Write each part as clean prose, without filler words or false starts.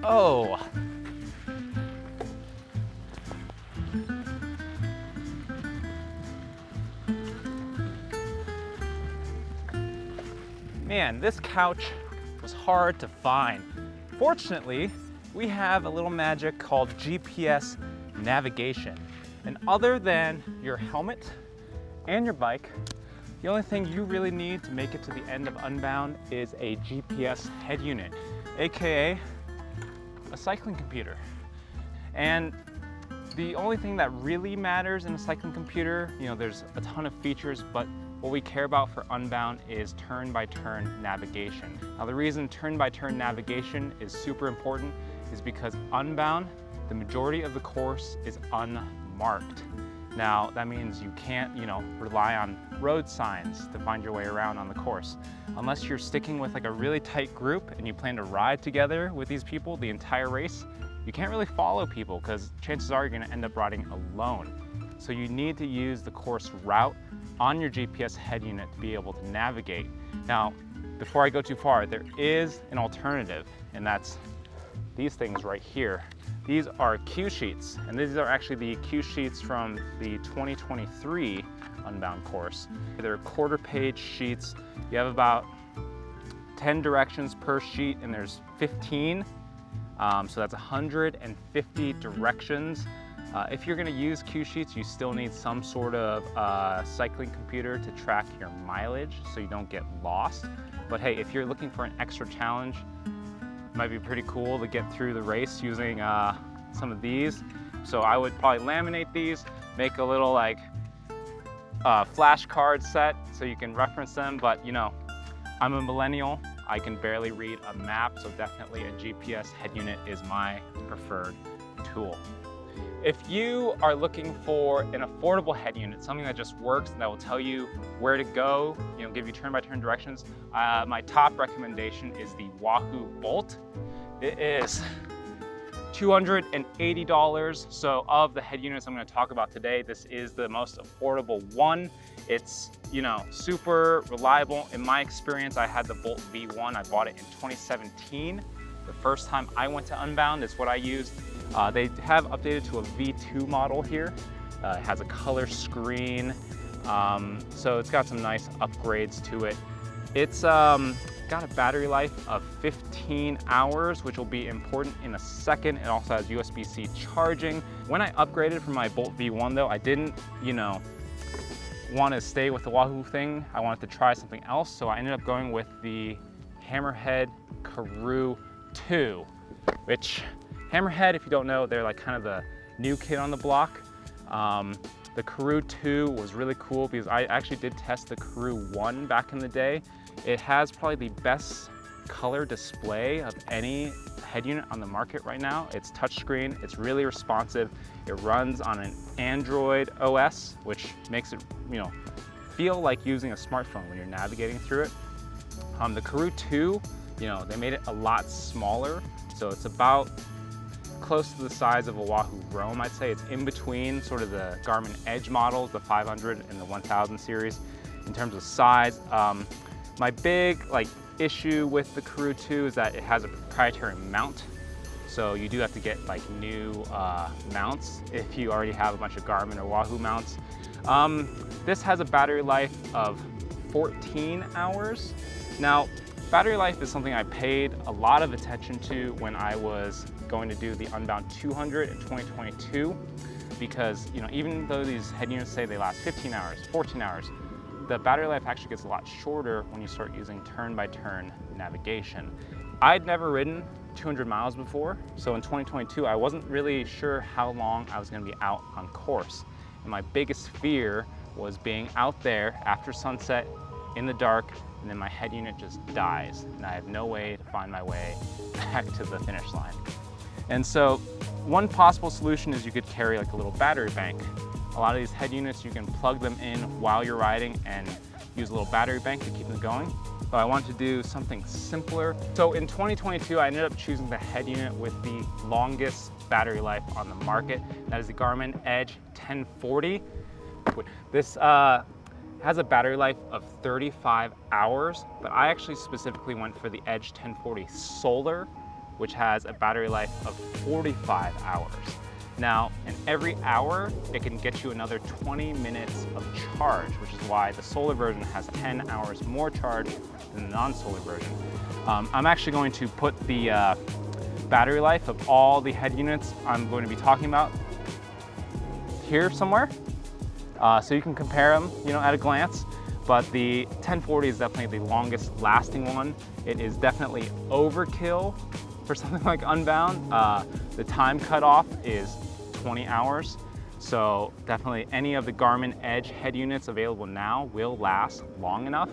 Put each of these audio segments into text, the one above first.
Oh. Man, this couch was hard to find. Fortunately, we have a little magic called GPS navigation. And other than your helmet and your bike, the only thing you really need to make it to the end of Unbound is a GPS head unit, AKA a cycling computer. And the only thing that really matters in a cycling computer, there's a ton of features, but what we care about for Unbound is turn-by-turn navigation. Now, the reason turn-by-turn navigation is super important is because Unbound, the majority of the course is unmarked. Now, that means you can't, rely on road signs to find your way around on the course. Unless you're sticking with like a really tight group and you plan to ride together with these people the entire race, you can't really follow people because chances are you're gonna end up riding alone. So you need to use the course route on your GPS head unit to be able to navigate. Now, before I go too far, there is an alternative, and that's these things right here. These are cue sheets, and these are actually the cue sheets from the 2023 Unbound course. They're quarter-page sheets. You have about 10 directions per sheet, and there's 15, so that's 150 directions. If you're gonna use cue sheets, you still need some sort of cycling computer to track your mileage so you don't get lost. But hey, if you're looking for an extra challenge, it might be pretty cool to get through the race using some of these. So I would probably laminate these, make a little like flashcard set so you can reference them. But I'm a millennial. I can barely read a map, so definitely a GPS head unit is my preferred tool. If you are looking for an affordable head unit, something that just works and that will tell you where to go, give you turn-by-turn directions, my top recommendation is the Wahoo Bolt. It is $280. So of the head units I'm going to talk about today, this is the most affordable one. It's super reliable. In my experience, I had the Bolt V1. I bought it in 2017. The first time I went to Unbound is what I used. They have updated to a V2 model here. It has a color screen, so it's got some nice upgrades to it. It's got a battery life of 15 hours, which will be important in a second. It also has USB-C charging. When I upgraded from my Bolt V1 though, I didn't, want to stay with the Wahoo thing. I wanted to try something else, so I ended up going with the Hammerhead Karoo 2, which Hammerhead, if you don't know, they're like kind of the new kid on the block. The Karoo 2 was really cool because I actually did test the Karoo 1 back in the day. It has probably the best color display of any head unit on the market right now. It's touchscreen, it's really responsive. It runs on an Android OS, which makes it, feel like using a smartphone when you're navigating through it. The Karoo 2, they made it a lot smaller, so it's about close to the size of a Wahoo Roam, I'd say. It's in between sort of the Garmin Edge models, the 500 and the 1000 series in terms of size. My big issue with the Karoo 2 is that it has a proprietary mount. So you do have to get new mounts if you already have a bunch of Garmin or Wahoo mounts. This has a battery life of 14 hours. Now, battery life is something I paid a lot of attention to when I was going to do the Unbound 200 in 2022, because even though these head units say they last 15 hours, 14 hours, the battery life actually gets a lot shorter when you start using turn-by-turn navigation. I'd never ridden 200 miles before, so in 2022 I wasn't really sure how long I was going to be out on course. And my biggest fear was being out there after sunset in the dark, and then my head unit just dies and I have no way to find my way back to the finish line. And so one possible solution is you could carry a little battery bank. A lot of these head units, you can plug them in while you're riding and use a little battery bank to keep them going. But I wanted to do something simpler. So in 2022, I ended up choosing the head unit with the longest battery life on the market. That is the Garmin Edge 1040. This has a battery life of 35 hours, but I actually specifically went for the Edge 1040 Solar which has a battery life of 45 hours. Now, in every hour, it can get you another 20 minutes of charge, which is why the solar version has 10 hours more charge than the non-solar version. I'm actually going to put the battery life of all the head units I'm going to be talking about here somewhere, so you can compare them, at a glance. But the 1040 is definitely the longest lasting one. It is definitely overkill for something like Unbound. The time cutoff is 20 hours. So definitely any of the Garmin Edge head units available now will last long enough.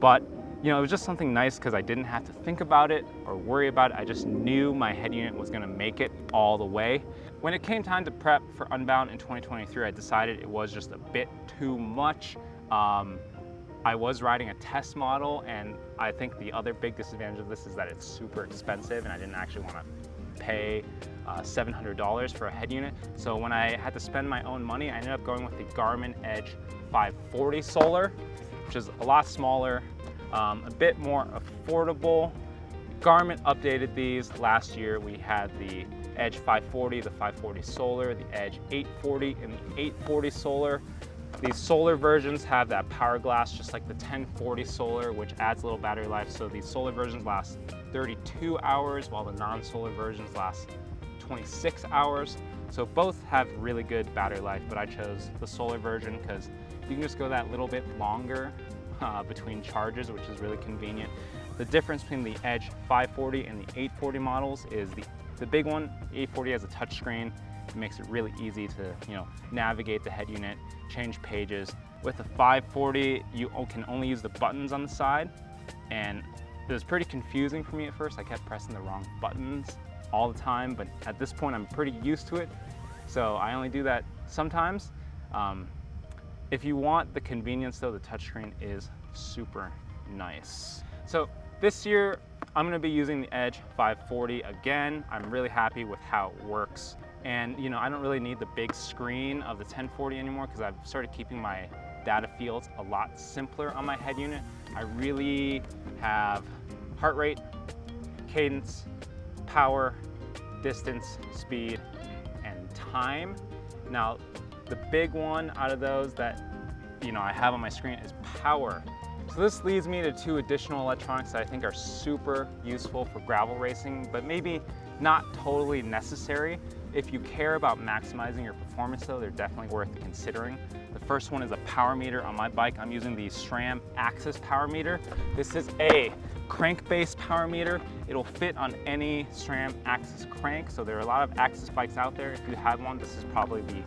But it was just something nice because I didn't have to think about it or worry about it. I just knew my head unit was gonna make it all the way. When it came time to prep for Unbound in 2023, I decided it was just a bit too much. I was riding a test model, and I think the other big disadvantage of this is that it's super expensive, and I didn't actually want to pay $700 for a head unit. So when I had to spend my own money, I ended up going with the Garmin Edge 540 Solar, which is a lot smaller, a bit more affordable. Garmin updated these last year. We had the Edge 540, the 540 Solar, the Edge 840, and the 840 Solar. These solar versions have that power glass just like the 1040 Solar, which adds a little battery life. So these solar versions last 32 hours while the non-solar versions last 26 hours. So both have really good battery life, but I chose the solar version because you can just go that little bit longer between charges, which is really convenient. The difference between the Edge 540 and the 840 models is the big one, the 840 has a touchscreen. It makes it really easy to navigate the head unit, change pages. With the 540, you can only use the buttons on the side, and it was pretty confusing for me at first. I kept pressing the wrong buttons all the time, but at this point I'm pretty used to it, so I only do that sometimes. If you want the convenience though, the touchscreen is super nice. So this year I'm going to be using the Edge 540 again. I'm really happy with how it works. And I don't really need the big screen of the 1040 anymore because I've started keeping my data fields a lot simpler on my head unit. I really have heart rate, cadence, power, distance, speed, and time. Now, the big one out of those that I have on my screen is power. So this leads me to two additional electronics that I think are super useful for gravel racing, but maybe not totally necessary. If you care about maximizing your performance though, they're definitely worth considering. The first one is a power meter. On my bike, I'm using the SRAM Axis power meter. This is a crank-based power meter. It'll fit on any SRAM Axis crank, so there are a lot of Axis bikes out there. If you have one, this is probably the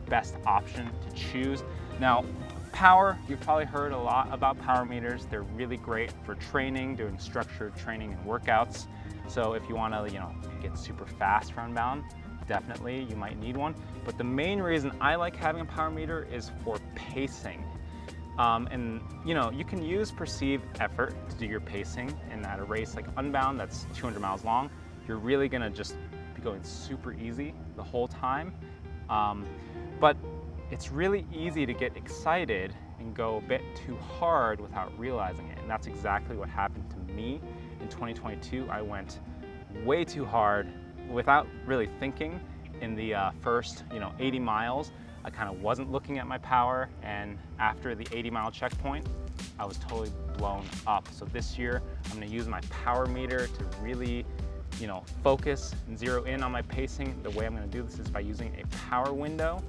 best option to choose. Now, power, you've probably heard a lot about power meters. They're really great for training, doing structured training and workouts. So if you want to, get super fast for Unbound, definitely you might need one. But the main reason I like having a power meter is for pacing. And you can use perceived effort to do your pacing, and at a race like Unbound that's 200 miles long, you're really gonna just be going super easy the whole time. But it's really easy to get excited and go a bit too hard without realizing it. And that's exactly what happened to me in 2022. I went way too hard without really thinking. In the first 80 miles, I kind of wasn't looking at my power, and after the 80-mile checkpoint, I was totally blown up. So this year, I'm gonna use my power meter to really focus and zero in on my pacing. The way I'm gonna do this is by using a power window.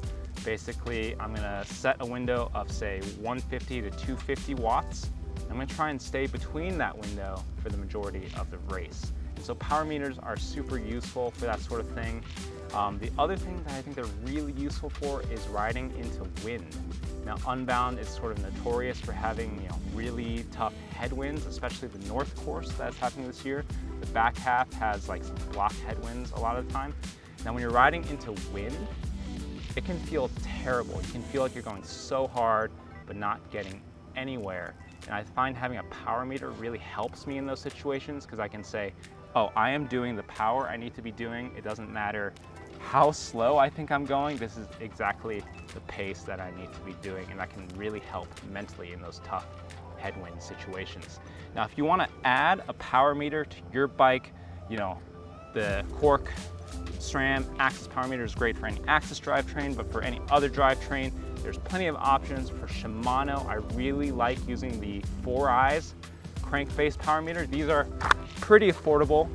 Basically, I'm gonna set a window of say 150 to 250 watts. I'm gonna try and stay between that window for the majority of the race. And so power meters are super useful for that sort of thing. The other thing that I think they're really useful for is riding into wind. Now, Unbound is sort of notorious for having really tough headwinds, especially the north course that's happening this year. The back half has like some block headwinds a lot of the time. Now, when you're riding into wind, it can feel terrible. You can feel like you're going so hard, but not getting anywhere. And I find having a power meter really helps me in those situations because I can say, oh, I am doing the power I need to be doing. It doesn't matter how slow I think I'm going. This is exactly the pace that I need to be doing, and that can really help mentally in those tough headwind situations. Now, if you want to add a power meter to your bike, The Cork SRAM axis power meter is great for any axis drivetrain, but for any other drivetrain, there's plenty of options. For Shimano, I really like using the 4eyes crankbase power meter. These are pretty affordable.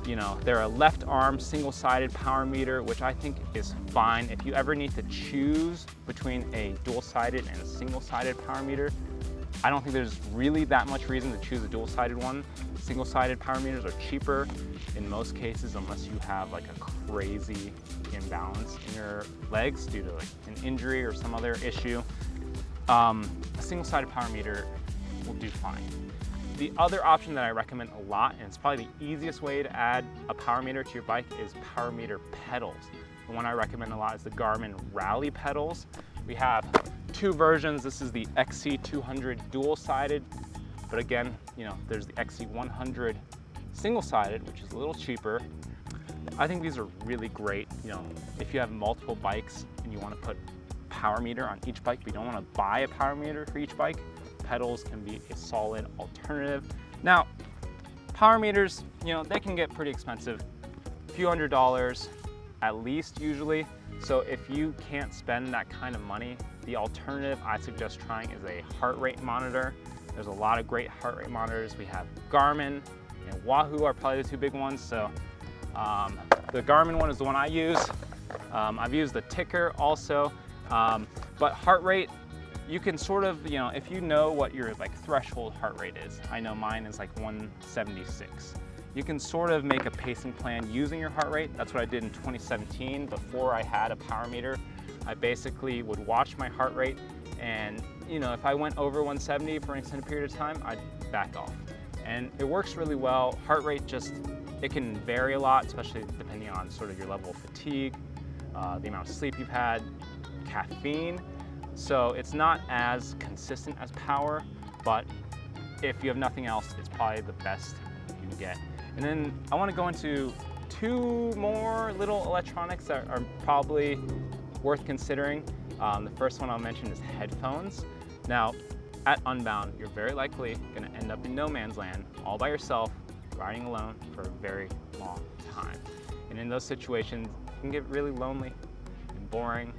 You know, they're a left arm single-sided power meter, which I think is fine. If you ever need to choose between a dual-sided and a single-sided power meter, I don't think there's really that much reason to choose a dual-sided one. Single-sided power meters are cheaper in most cases, unless you have like a crazy imbalance in your legs due to like an injury or some other issue. A single-sided power meter will do fine. The other option that I recommend a lot, and it's probably the easiest way to add a power meter to your bike, is power meter pedals. The one I recommend a lot is the Garmin Rally pedals. We have two versions. This is the XC200 dual-sided, but again, you know, there's the XC100 single-sided, which is a little cheaper. I think these are really great. You know, if you have multiple bikes and you want to put power meter on each bike, but you don't want to buy a power meter for each bike, pedals can be a solid alternative. Now, power meters, you know, they can get pretty expensive, a few $100s at least usually. So if you can't spend that kind of money, the alternative I suggest trying is a heart rate monitor. There's a lot of great heart rate monitors. We have Garmin and Wahoo are probably the two big ones. So the Garmin one is the one I use. I've used the Ticker also, but heart rate, you can sort of, you know, if you know what your like threshold heart rate is, I know mine is like 176. You can sort of make a pacing plan using your heart rate. That's what I did in 2017. Before I had a power meter, I basically would watch my heart rate, and you know, if I went over 170 for an extended period of time, I'd back off. And it works really well. Heart rate just, it can vary a lot, especially depending on sort of your level of fatigue, the amount of sleep you've had, caffeine. So it's not as consistent as power, but if you have nothing else, it's probably the best you can get. And then I want to go into two more little electronics that are probably worth considering. The first one I'll mention is headphones. Now, at Unbound, you're very likely going to end up in no man's land, all by yourself, riding alone for a very long time. And in those situations, it can get really lonely and boring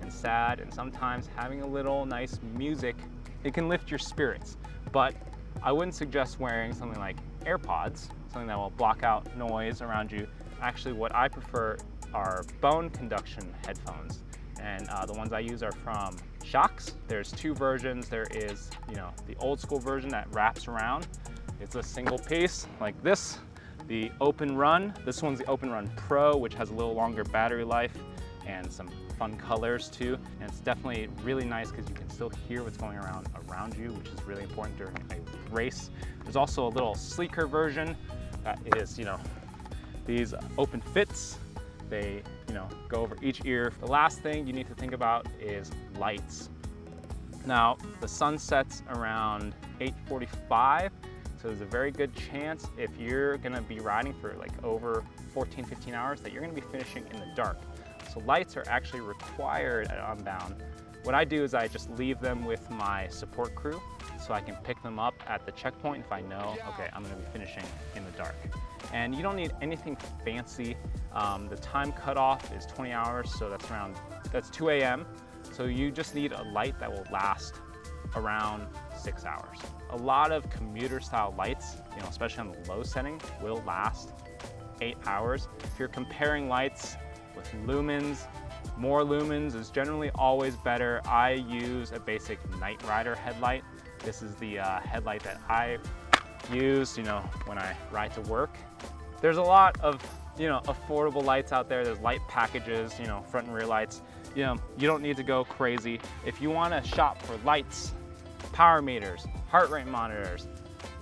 and sad, and sometimes having a little nice music, it can lift your spirits. But I wouldn't suggest wearing something like AirPods, something that will block out noise around you. Actually, what I prefer are bone-conduction headphones, and the ones I use are from Shocks. There's two versions. There is, you know, the old school version that wraps around. It's a single piece like this. The Open Run, this one's the Open Run Pro, which has a little longer battery life and some fun colors too. And it's definitely really nice because you can still hear what's going around you, which is really important during a race. There's also a little sleeker version that is, you know, these open fits. They, you know, go over each ear. The last thing you need to think about is lights. Now, the sun sets around 8:45, so there's a very good chance if you're gonna be riding for like over 14, 15 hours that you're gonna be finishing in the dark. So lights are actually required at Unbound. What I do is I just leave them with my support crew so I can pick them up at the checkpoint if I know, okay, I'm gonna be finishing in the dark. And you don't need anything fancy. The time cutoff is 20 hours, so that's 2 a.m. So you just need a light that will last around 6 hours. A lot of commuter style lights, you know, especially on the low setting, will last 8 hours. If you're comparing lights with lumens, more lumens is generally always better. I use a basic Night Rider headlight. This is the headlight that I use, you know, when I ride to work. There's a lot of, you know, affordable lights out there. There's light packages, you know, front and rear lights. You know, you don't need to go crazy. If you want to shop for lights, power meters, heart rate monitors,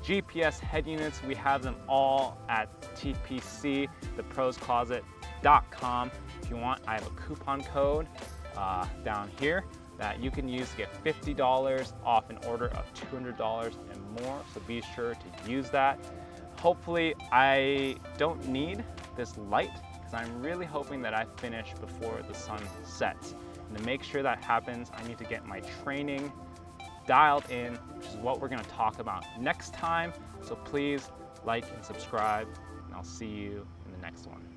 GPS head units, we have them all at TPC, theproscloset.com. If you want, I have a coupon code down here that you can use to get $50 off an order of $200 and more, so be sure to use that. Hopefully I don't need this light because I'm really hoping that I finish before the sun sets. And to make sure that happens, I need to get my training dialed in, which is what we're going to talk about next time. So please like and subscribe, and and I'll see you in the next one.